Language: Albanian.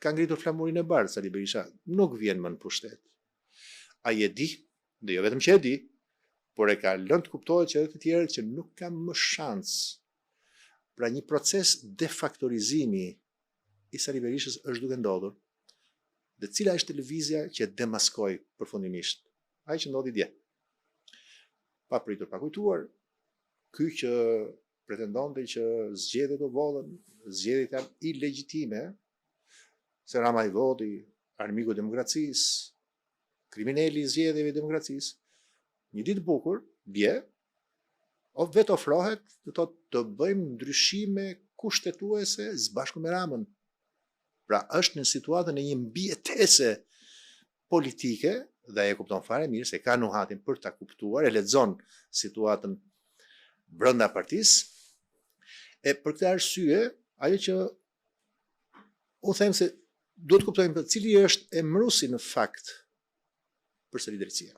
ka ngritur flamurin e bardhë Sali Berisha, nuk vjen më në pushtet. Ai e di, dhe jo vetëm që e di, por e ka lënë të kuptohet që edhe të tjerët që nuk ka më shans. Pra një proces defaktorizimi i Sali Berishës është duke ndodhur, dhe cila është televizja që demaskoi përfundimisht. Ai që ndodhi dje. Pa pritur, pa kujtuar, ky që pretendonte që zgjedhjet u bollën, zgjedhjet janë ilegjitime, se Rama i voti, armiku i demokracisë, kriminali i zgjedhjeve i demokracisë, një ditë bukur, dje, vetë ofrohet, të bëjmë ndryshime kushtetuese së bashku me Ramën. Pra është në situatën e një mbijetese politike, dhe e kupton fare mirë se ka nuhatin për ta kuptuar, e lexon situatën brenda partisë, e për këtë arsye, ajo që u them se duhet të kuptojmë për cili është emërusi në fakt përsëri drejtësia.